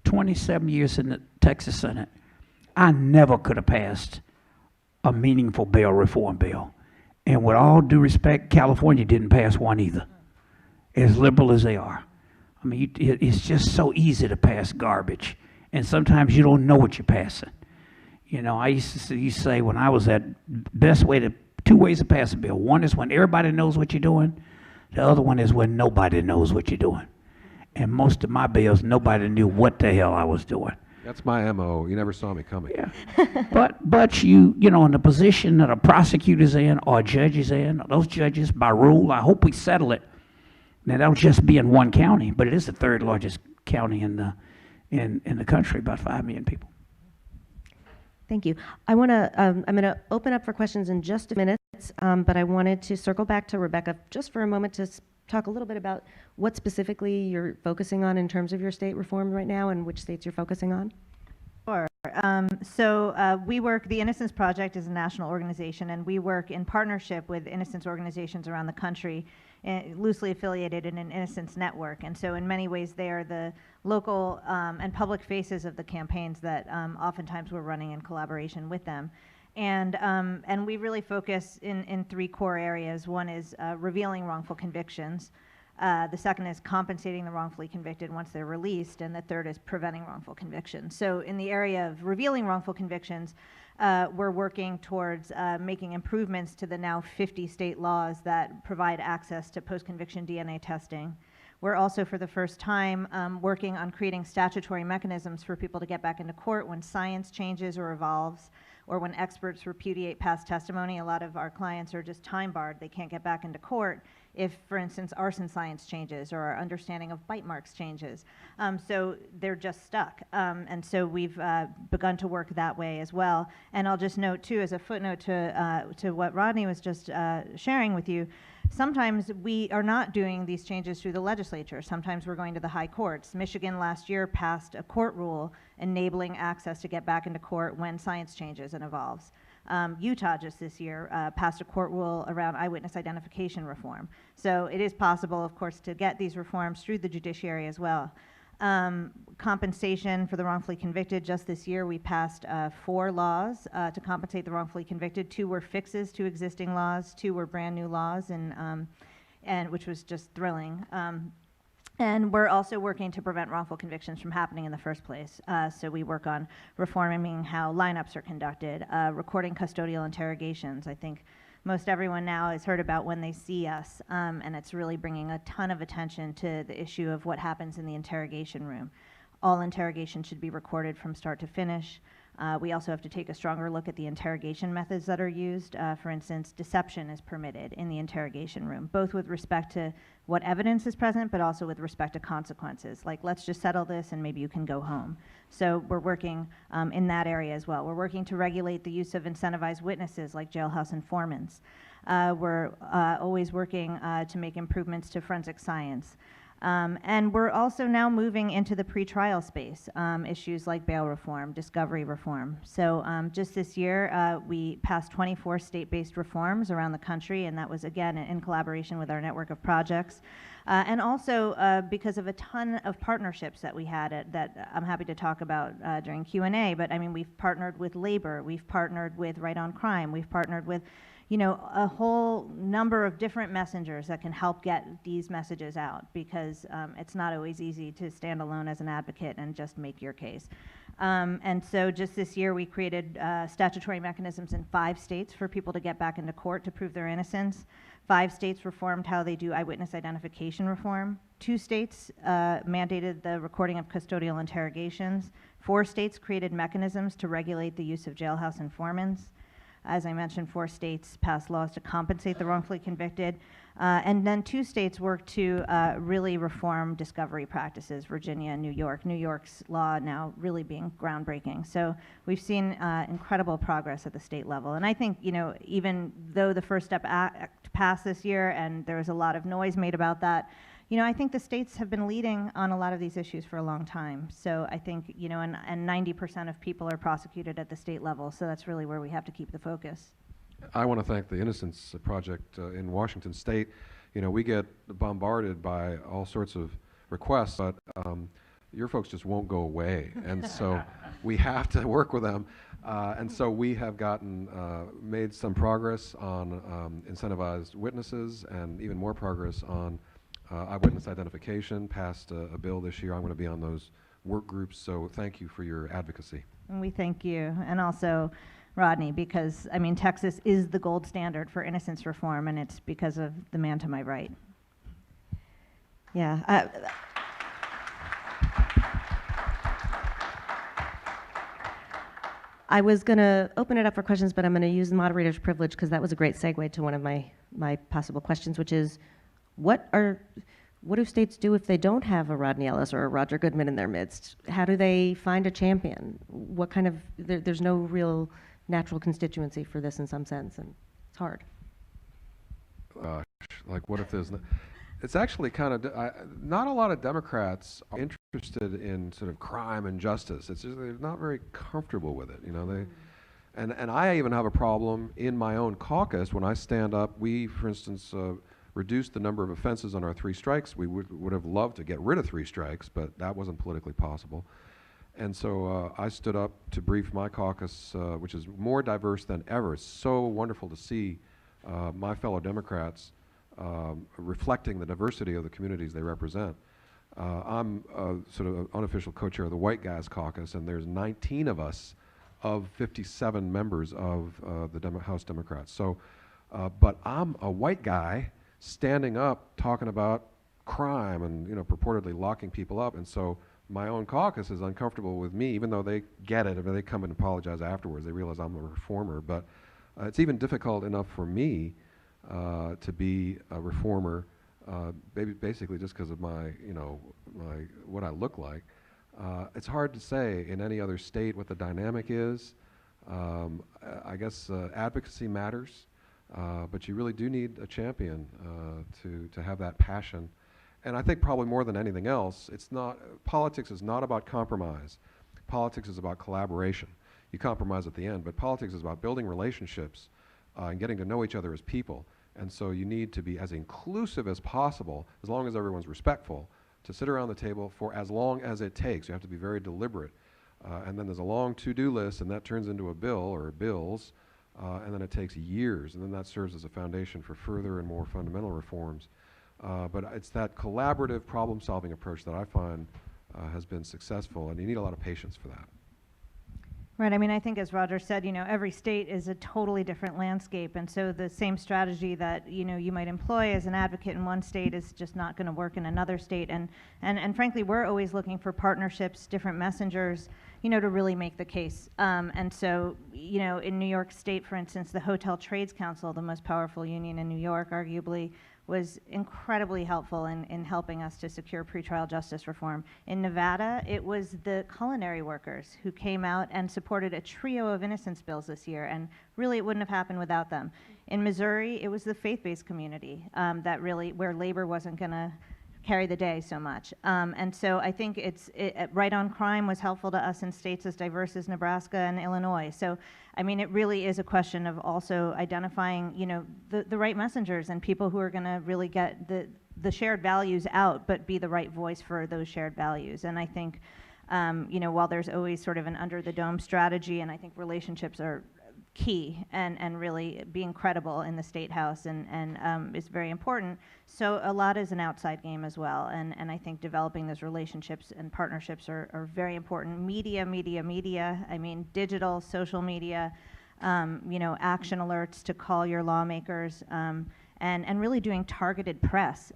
27 years in the Texas Senate. I never could have passed a meaningful bail reform bill. And with all due respect, California didn't pass one either, as liberal as they are. I mean, it's just so easy to pass garbage. And sometimes you don't know what you're passing. I used to say when I was at, two ways to pass a bill. One is when everybody knows what you're doing. The other one is when nobody knows what you're doing. And most of my bills, nobody knew what the hell I was doing. That's my MO. You never saw me coming. Yeah. but you in the position that a prosecutor's in or a judge is in, those judges, by rule, I hope we settle it. Now, that'll just be in one county, but it is the third largest county in the country, about 5 million people. Thank you. I'm going to open up for questions in just a minute, but I wanted to circle back to Rebecca just for a moment to talk a little bit about what specifically you're focusing on in terms of your state reform right now and which states you're focusing on. Sure. We work, the Innocence Project is a national organization, and we work in partnership with innocence organizations around the country, loosely affiliated in an innocence network. And so in many ways, they are the local and public faces of the campaigns that oftentimes we're running in collaboration with them. And we really focus in three core areas. One is revealing wrongful convictions. The second is compensating the wrongfully convicted once they're released, and the third is preventing wrongful convictions. So in the area of revealing wrongful convictions, we're working towards making improvements to the now 50 state laws that provide access to post-conviction DNA testing. We're also, for the first time, working on creating statutory mechanisms for people to get back into court when science changes or evolves, or when experts repudiate past testimony. A lot of our clients are just time barred. They can't get back into court if, for instance, arson science changes or our understanding of bite marks changes. So they're just stuck. And so we've begun to work that way as well. And I'll just note, too, as a footnote to what Rodney was just sharing with you, sometimes we are not doing these changes through the legislature. Sometimes we're going to the high courts. Michigan last year passed a court rule enabling access to get back into court when science changes and evolves. Utah just this year passed a court rule around eyewitness identification reform. So it is possible, of course, to get these reforms through the judiciary as well. Compensation for the wrongfully convicted. Just this year, we passed 4 laws to compensate the wrongfully convicted. 2 were fixes to existing laws. 2 were brand new laws, and which was just thrilling. And we're also working to prevent wrongful convictions from happening in the first place. So we work on reforming how lineups are conducted, recording custodial interrogations. I think most everyone now has heard about When They See Us, and it's really bringing a ton of attention to the issue of what happens in the interrogation room. All interrogation should be recorded from start to finish. We also have to take a stronger look at the interrogation methods that are used. For instance, deception is permitted in the interrogation room, both with respect to what evidence is present, but also with respect to consequences. Like, let's just settle this and maybe you can go home. So we're working in that area as well. We're working to regulate the use of incentivized witnesses like jailhouse informants. We're always working to make improvements to forensic science. And we're also now moving into the pretrial space, issues like bail reform, discovery reform. So just this year, we passed 24 state-based reforms around the country, and that was, again, in collaboration with our network of projects. And also because of a ton of partnerships that we had that I'm happy to talk about during Q&A, but I mean, we've partnered with labor, we've partnered with Right on Crime, we've partnered with a whole number of different messengers that can help get these messages out, because it's not always easy to stand alone as an advocate and just make your case. And so just this year, we created statutory mechanisms in 5 states for people to get back into court to prove their innocence. 5 states reformed how they do eyewitness identification reform. 2 states mandated the recording of custodial interrogations. 4 states created mechanisms to regulate the use of jailhouse informants. As I mentioned, 4 states passed laws to compensate the wrongfully convicted. And then 2 states worked to really reform discovery practices, Virginia and New York. New York's law now really being groundbreaking. So we've seen incredible progress at the state level. And I think, even though the First Step Act passed this year and there was a lot of noise made about that, I think the states have been leading on a lot of these issues for a long time. So I think, and 90% of people are prosecuted at the state level. So that's really where we have to keep the focus. I want to thank the Innocence Project in Washington State. We get bombarded by all sorts of requests, but your folks just won't go away. And so we have to work with them. And so we have made some progress on incentivized witnesses, and even more progress on eyewitness identification. Passed a bill this year. I'm going to be on those work groups. So thank you for your advocacy. And we thank you. And also, Rodney, because, Texas is the gold standard for innocence reform, and it's because of the man to my right. Yeah. I was going to open it up for questions, but I'm going to use the moderator's privilege because that was a great segue to one of my possible questions, which is, what do states do if they don't have a Rodney Ellis or a Roger Goodman in their midst? How do they find a champion? What kind of, there's no real natural constituency for this in some sense, and it's hard. Like, what if there's it's actually kind of, not a lot of Democrats are interested interested in sort of crime and justice. It's just they're not very comfortable with it. You know, they, and I even have a problem in my own caucus when I stand up. We, for instance, reduced the number of offenses on our 3 strikes. We would have loved to get rid of 3 strikes, but that wasn't politically possible. And so I stood up to brief my caucus, which is more diverse than ever. It's so wonderful to see my fellow Democrats reflecting the diversity of the communities they represent. I'm sort of an unofficial co-chair of the White Guys Caucus, and there's 19 of us of 57 members of the House Democrats. So, but I'm a white guy standing up talking about crime and, you know, purportedly locking people up, and so my own caucus is uncomfortable with me, even though they get it. I mean, they come and apologize afterwards. They realize I'm a reformer, but it's even difficult enough for me to be a reformer, basically just because of my, you know, what I look like. It's hard to say in any other state what the dynamic is. I guess advocacy matters, but you really do need a champion to have that passion. And I think probably more than anything else, politics is not about compromise. Politics is about collaboration. You compromise at the end, but politics is about building relationships and getting to know each other as people. And so you need to be as inclusive as possible, as long as everyone's respectful, to sit around the table for as long as it takes. You have to be very deliberate. And then there's a long to-do list, and that turns into a bill or bills, and then it takes years, and then that serves as a foundation for further and more fundamental reforms. But it's that collaborative problem-solving approach that I find has been successful, and you need a lot of patience for that. Right. I mean, I think as Roger said, you know, every state is a totally different landscape, and so the same strategy that, you know, you might employ as an advocate in one state is just not going to work in another state. And frankly, we're always looking for partnerships, different messengers, you know, to really make the case. And so, you know, in New York State, for instance, the Hotel Trades Council, the most powerful union in New York, arguably, was incredibly helpful in helping us to secure pretrial justice reform. In Nevada, it was the culinary workers who came out and supported a trio of innocence bills this year, and really it wouldn't have happened without them. In Missouri, it was the faith-based community that really, where labor wasn't going to carry the day so much. And so I think Right on Crime was helpful to us in states as diverse as Nebraska and Illinois. So, I mean, it really is a question of also identifying, you know, the right messengers and people who are going to really get the shared values out, but be the right voice for those shared values. And I think, you know, while there's always sort of an under-the-dome strategy, and I think relationships are key and really being credible in the State House and is very important. So a lot is an outside game as well, and I think developing those relationships and partnerships are very important. Media, I mean digital, social media, you know, action alerts to call your lawmakers, and really doing targeted press.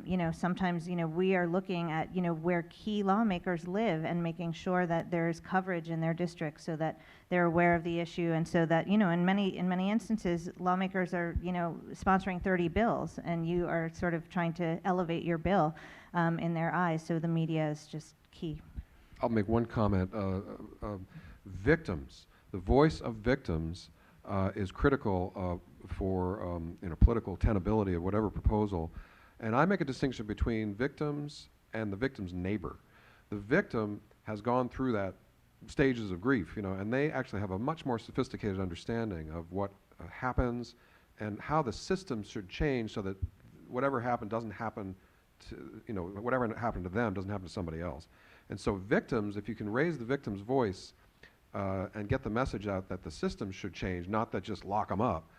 You know, sometimes, you know, we are looking at, you know, where key lawmakers live and making sure that there's coverage in their districts so that they're aware of the issue, and so that, you know, in many instances, lawmakers are, you know, sponsoring 30 bills, and you are sort of trying to elevate your bill in their eyes, so the media is just key. I'll make one comment. Victims, the voice of victims is critical for you know, political tenability of whatever proposal. And I make a distinction between victims and the victim's neighbor. The victim has gone through that stages of grief, you know, and they actually have a much more sophisticated understanding of what happens and how the system should change so that whatever happened doesn't happen to, you know, whatever happened to them doesn't happen to somebody else. And so victims, if you can raise the victim's voice and get the message out that the system should change, not that just lock them up,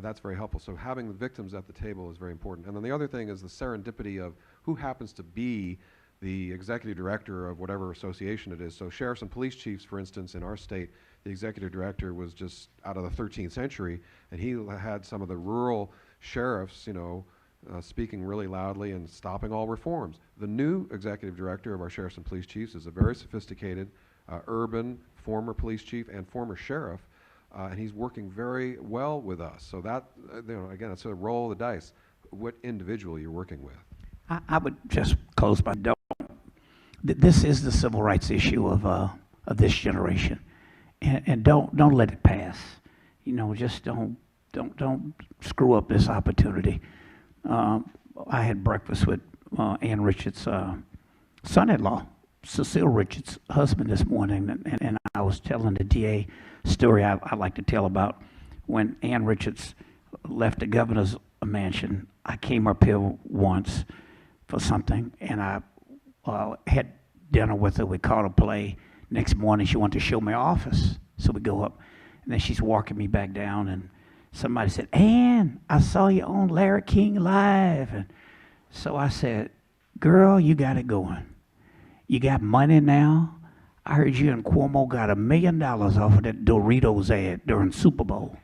that's very helpful. So having the victims at the table is very important. And then the other thing is the serendipity of who happens to be the executive director of whatever association it is. So sheriffs and police chiefs, for instance, in our state, the executive director was just out of the 13th century, and he had some of the rural sheriffs, you know, speaking really loudly and stopping all reforms. The new executive director of our sheriffs and police chiefs is a very sophisticated, urban, former police chief and former sheriff, and he's working very well with us. So that, you know, again, it's a roll of the dice, what individual you're working with. I would just close by this is the civil rights issue of this generation, and don't let it pass. You know, just don't screw up this opportunity. I had breakfast with Ann Richards' son-in-law Cecile Richards' husband this morning, and I was telling the DA story I like to tell about when Ann Richards left the governor's mansion. I came up here once for something, and I had dinner with her. We caught a play. Next morning, she wanted to show me her office. So we go up, and then she's walking me back down, and somebody said, Ann, I saw you on Larry King Live. And so I said, girl, you got it going. You got money now? I heard you and Cuomo got $1 million off of that Doritos ad during Super Bowl.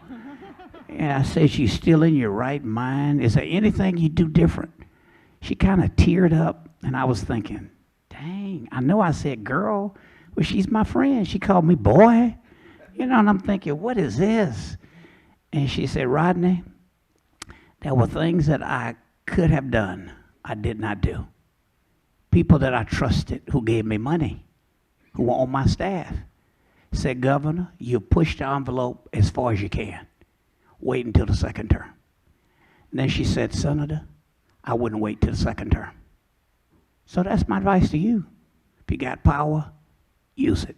And I said, you still in your right mind? Is there anything you do different? She kind of teared up, and I was thinking, dang, I know I said girl, well, she's my friend. She called me boy. You know, and I'm thinking, what is this? And she said, Rodney, there were things that I could have done, I did not do. People that I trusted who gave me money, who were on my staff, said, Governor, you pushed the envelope as far as you can. Wait until the second term. And then she said, Senator, I wouldn't wait till the second term. So that's my advice to you. If you got power, use it.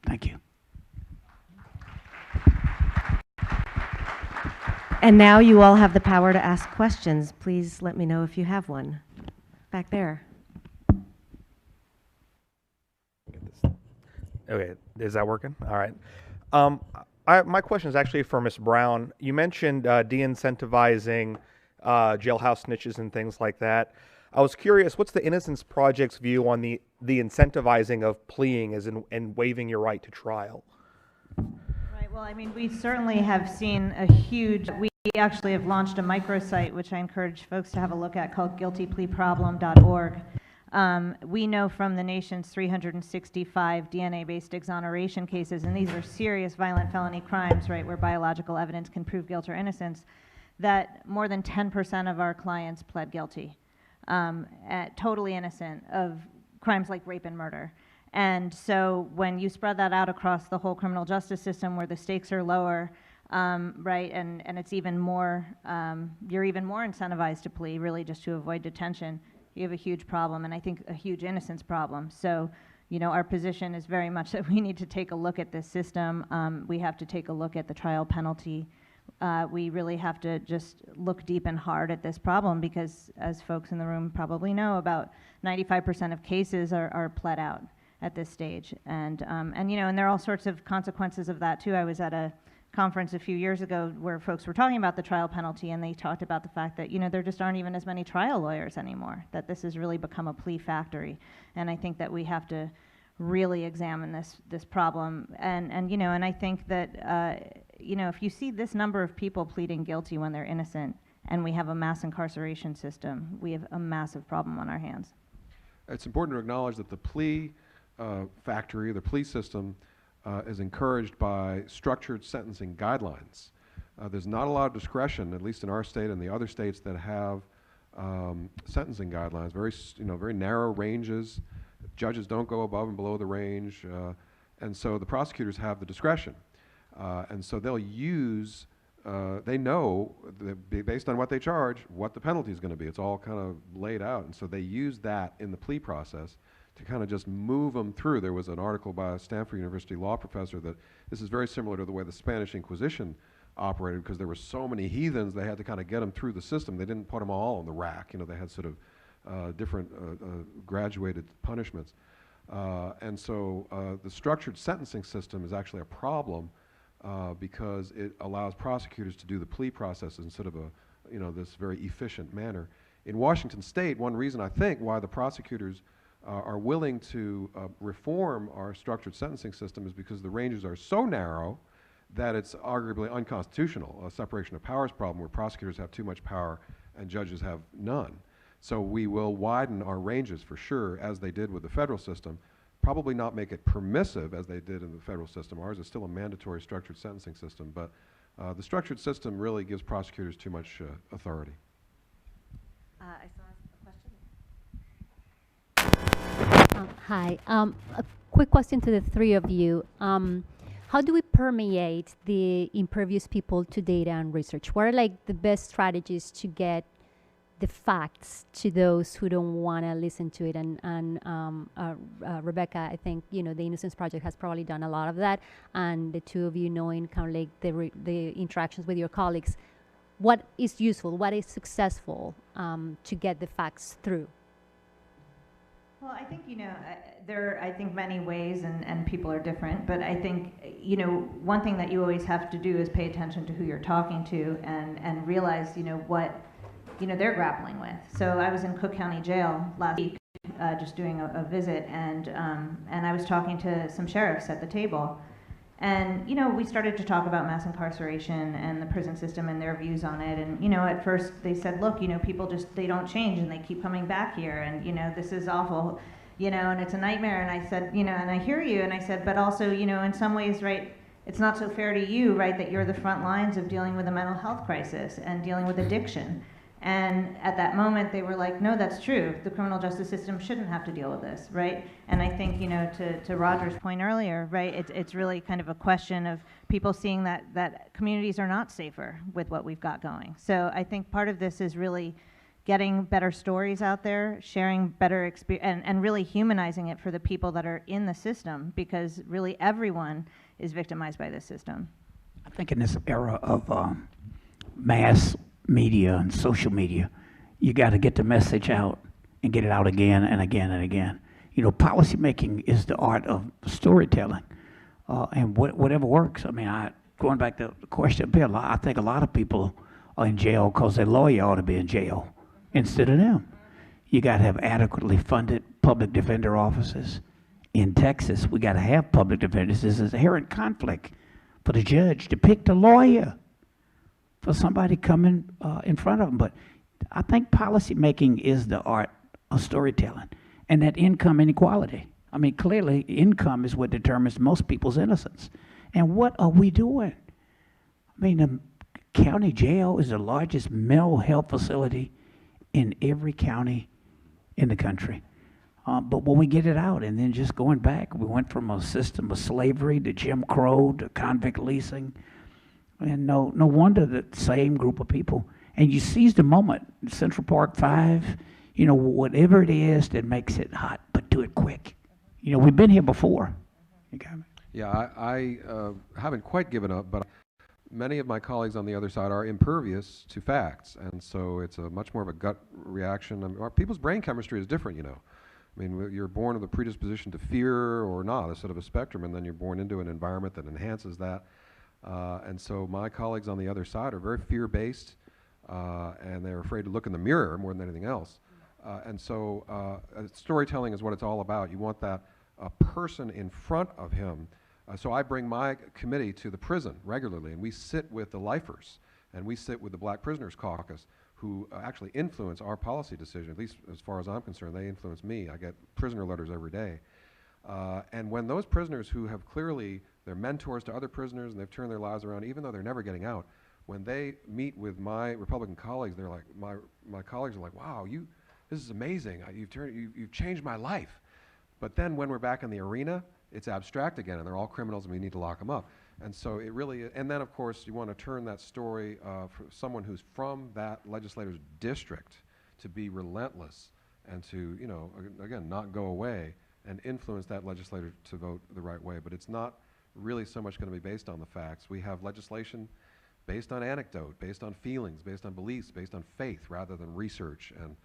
Thank you. And now you all have the power to ask questions. Please let me know if you have one. Back there. Okay, is that working? All right. My question is actually for Ms. Brown. You mentioned de-incentivizing jailhouse snitches and things like that. I was curious, what's the Innocence Project's view on the incentivizing of pleading as in waiving your right to trial? Right, well, I mean, we certainly have seen a huge, we actually have launched a microsite, which I encourage folks to have a look at, called GuiltyPleaProblemorg. We know from the nation's 365 DNA-based exoneration cases, and these are serious violent felony crimes, right, where biological evidence can prove guilt or innocence, that more than 10% of our clients pled guilty, totally innocent of crimes like rape and murder. And so when you spread that out across the whole criminal justice system where the stakes are lower, right, and it's even more, you're even more incentivized to plea, really just to avoid detention, you have a huge problem, and I think a huge innocence problem. So, you know, our position is very much that we need to take a look at this system. We have to take a look at the trial penalty. We really have to just look deep and hard at this problem because, as folks in the room probably know, about 95% of cases are pled out at this stage. And you know, and there are all sorts of consequences of that too. I was at a conference a few years ago where folks were talking about the trial penalty, and they talked about the fact that, you know, there just aren't even as many trial lawyers anymore, that this has really become a plea factory. And I think that we have to really examine this problem. And you know, and I think that, you know, if you see this number of people pleading guilty when they're innocent, and we have a mass incarceration system, we have a massive problem on our hands. It's important to acknowledge that the plea factory, the plea system, is encouraged by structured sentencing guidelines. There's not a lot of discretion, at least in our state and the other states that have sentencing guidelines, very narrow ranges. Judges don't go above and below the range, and so the prosecutors have the discretion. And so they'll use, they know, based on what they charge, what the penalty is going to be. It's all kind of laid out, and so they use that in the plea process to kind of just move them through. There was an article by a Stanford University law professor that this is very similar to the way the Spanish Inquisition operated, because there were so many heathens, they had to kind of get them through the system. They didn't put them all on the rack. You know, they had sort of different graduated punishments. And so the structured sentencing system is actually a problem because it allows prosecutors to do the plea process in sort of a, you know, this very efficient manner. In Washington State, one reason I think why the prosecutors are willing to reform our structured sentencing system is because the ranges are so narrow that it's arguably unconstitutional, a separation of powers problem where prosecutors have too much power and judges have none. So we will widen our ranges for sure, as they did with the federal system, probably not make it permissive as they did in the federal system. Ours is still a mandatory structured sentencing system, but the structured system really gives prosecutors too much authority. I saw a question. Hi. A quick question to the three of you. How do we permeate the impervious people to data and research? What are like the best strategies to get the facts to those who don't want to listen to it. And Rebecca, I think, the Innocence Project has probably done a lot of that. And the two of you knowing kind of like the interactions with your colleagues, what is useful, what is successful to get the facts through? Well, I think, there are, I think, many ways, and people are different, but I think, one thing that you always have to do is pay attention to who you're talking to and realize, what, they're grappling with. So I was in Cook County Jail last week, just doing a visit, and I was talking to some sheriffs at the table. And, we started to talk about mass incarceration and the prison system and their views on it. And, at first they said, look, people they don't change and they keep coming back here. And, this is awful, and it's a nightmare. And I said, and I hear you. And I said, but also, in some ways, right, it's not so fair to you, right, that you're the front lines of dealing with a mental health crisis and dealing with addiction. And at that moment, they were like, no, that's true. The criminal justice system shouldn't have to deal with this, right? And I think, to Roger's point earlier, right, it's really kind of a question of people seeing that communities are not safer with what we've got going. So I think part of this is really getting better stories out there, sharing better experience, and really humanizing it for the people that are in the system, because really everyone is victimized by this system. I think in this era of mass media and social media, you got to get the message out and get it out again and again and again. Policymaking is the art of storytelling, and whatever works. I mean, going back to the question, Bill, I think a lot of people are in jail because their lawyer ought to be in jail instead of them. You got to have adequately funded public defender offices. In Texas, we got to have public defenders. There's an inherent conflict for the judge to pick the lawyer for somebody coming in front of them. But I think policy making is the art of storytelling, and that income inequality. I mean, clearly income is what determines most people's innocence. And what are we doing? I mean, the county jail is the largest mental health facility in every county in the country. But when we get it out, and then just going back, we went from a system of slavery to Jim Crow to convict leasing. And no wonder that same group of people. And you seize the moment. Central Park 5, whatever it is that makes it hot, but do it quick. We've been here before. You got me? Yeah, I haven't quite given up, but many of my colleagues on the other side are impervious to facts. And so it's a much more of a gut reaction. I mean, people's brain chemistry is different, I mean, you're born with a predisposition to fear or not, a sort of a spectrum, and then you're born into an environment that enhances that. And so my colleagues on the other side are very fear-based, and they're afraid to look in the mirror more than anything else. And so storytelling is what it's all about. You want that person in front of him. So I bring my committee to the prison regularly, and we sit with the lifers, and we sit with the Black Prisoners Caucus, who actually influence our policy decision. At least as far as I'm concerned, they influence me. I get prisoner letters every day. And when those prisoners who have clearly, they're mentors to other prisoners and they've turned their lives around, even though they're never getting out, when they meet with my Republican colleagues, they're like, my colleagues are like, wow, this is amazing. You've changed my life. But then when we're back in the arena, it's abstract again, and they're all criminals, and we need to lock them up. And so it really, and then of course you want to turn that story for someone who's from that legislator's district to be relentless and to, again, not go away and influence that legislator to vote the right way. But it's not really so much going to be based on the facts. We have legislation based on anecdote, based on feelings, based on beliefs, based on faith, rather than research and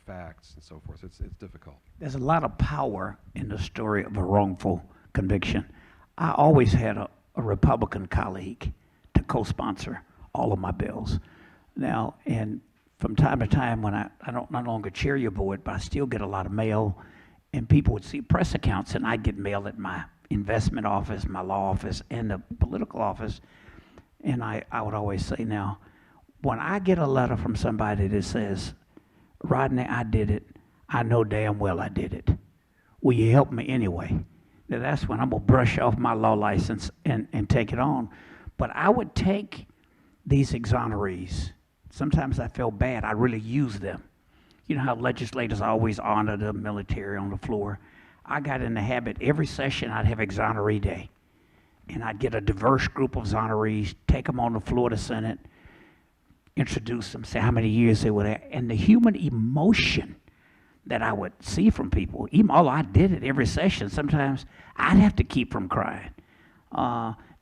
facts and so forth. It's difficult. There's a lot of power in the story of a wrongful conviction. I always had a Republican colleague to co-sponsor all of my bills. Now, and from time to time when I don't no longer chair your board, but I still get a lot of mail, and people would see press accounts, and I'd get mail at my investment office, my law office, and the political office. And I would always say, now, when I get a letter from somebody that says, Rodney, I did it, I know damn well I did it. Will you help me anyway? Now that's when I'm going to brush off my law license and take it on. But I would take these exonerees. Sometimes I feel bad. I really use them. You know how legislators always honor the military on the floor? I got in the habit, every session I'd have exoneree day. And I'd get a diverse group of exonerees, take them on the floor of the Senate, introduce them, say how many years they were there, and the human emotion that I would see from people, even although I did it every session, sometimes I'd have to keep from crying.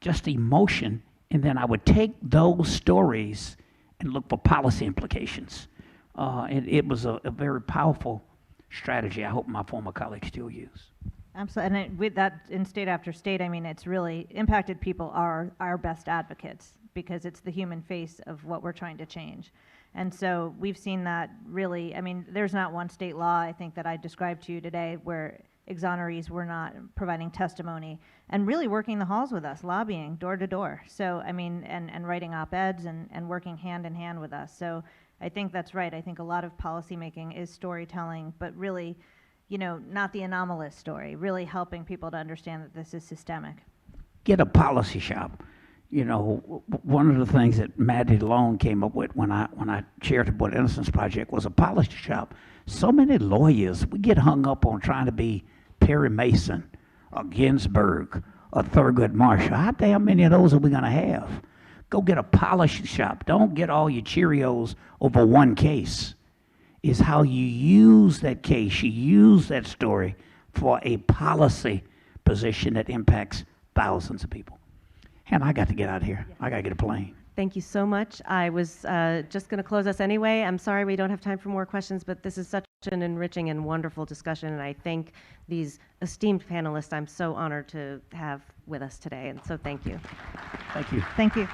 Just emotion, and then I would take those stories and look for policy implications. And it was a very powerful strategy I hope my former colleagues still use. Absolutely, and with that, in state after state, I mean, it's really impacted people are our best advocates because it's the human face of what we're trying to change. And so we've seen that really, I mean, there's not one state law, I think, that I described to you today where exonerees were not providing testimony and really working the halls with us, lobbying door to door. So, I mean, and writing op-eds and working hand in hand with us. So I think that's right. I think a lot of policymaking is storytelling, but really, you know, not the anomalous story, really helping people to understand that this is systemic. Get a policy shop. You know, one of the things that Maddie Long came up with when I chaired the Board of Innocence Project was a policy shop. So many lawyers, we get hung up on trying to be Perry Mason or Ginsburg or Thurgood Marshall. How damn many of those are we going to have? Go get a policy shop. Don't get all your Cheerios over one case. Is how you use that case, you use that story for a policy position that impacts thousands of people. Hanna, I got to get out of here. I got to get a plane. Thank you so much. I was just going to close us anyway. I'm sorry we don't have time for more questions, but this is such an enriching and wonderful discussion, and I thank these esteemed panelists I'm so honored to have with us today, and so thank you. Thank you. Thank you.